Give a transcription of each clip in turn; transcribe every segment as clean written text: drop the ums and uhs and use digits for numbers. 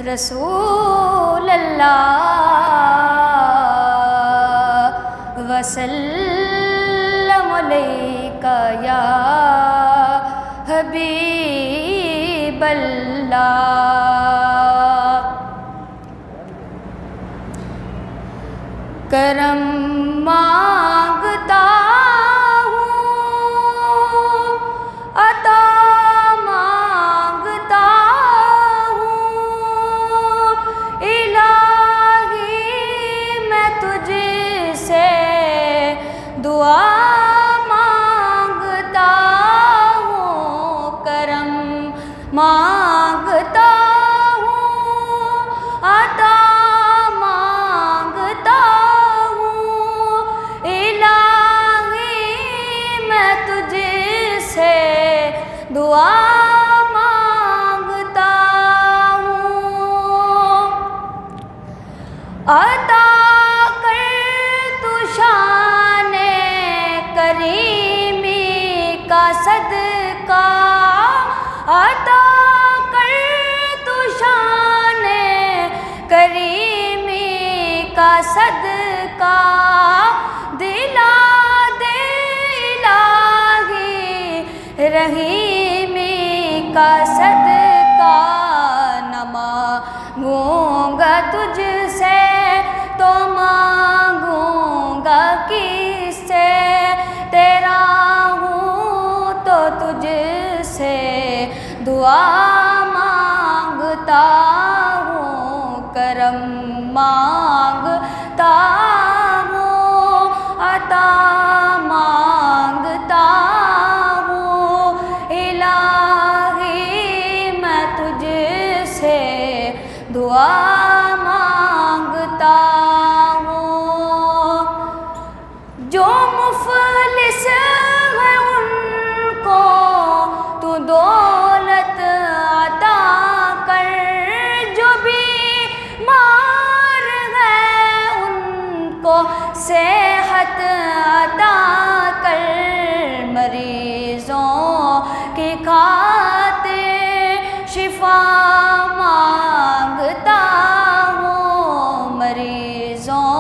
रसूल अल्लाह वसल्लम अलैका या हबीब अल्लाह। करम मांगता मांगता हूँ, अता मांगता हूँ, इलाही मैं तुझसे दुआ मांगता हूँ। अता कर तू शाने करीमी का सदका, अता कर तू शाने करीमी का सदका, दिला दे इलाही रहीमी का सदका। न मांगूंगा तुझसे तो मांगूंगा किससे, तेरा हूँ तो तुझसे दुआ मांगता हूँ। करम मांगता हूँ, अता मांगता हूँ, इलाही मैं तुझसे दुआ मांगता हूँ। जो मुफलिस है उनको तू दौलत अता कर, जो बीमार है उनको सेहत अता कर, मरीजों की खातिर शिफा मांगता हूँ, मरीजों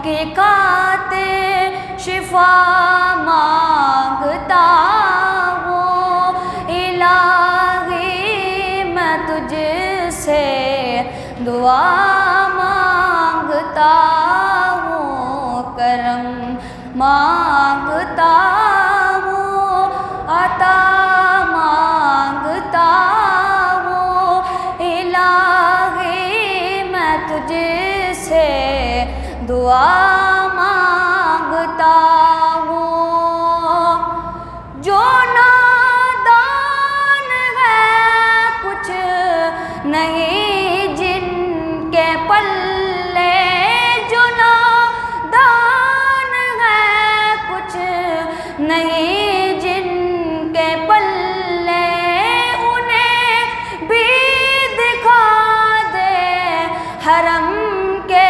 की खातिर शिफा मांगता हूँ, इलाही मैं तुझसे दुआ मांगता हूँ। करम मांगता हूँ, अता मांगता हूँ, इलाही मैं तुझसे दुआ मांगता हूँ। जो नादान है कुछ नहीं जिनके पल्ले, जो नादान है कुछ नहीं जिनके पल्ले, उन्हें भी दिखा दे हरम के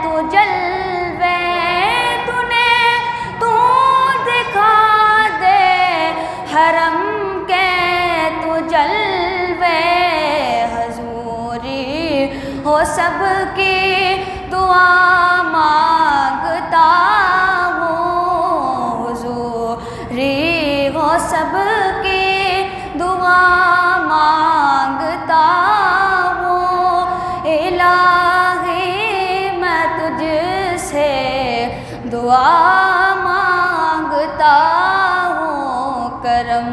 तू जलवे, तू दिखा दे हरम के तू जलवे। हजूरी हो सबकी दुआ मांगता हूँ, हुजूरी हो सबकी दुआ मांगता हूँ, इलाही मैं तुझसे दुआ मांगता हूँ। करम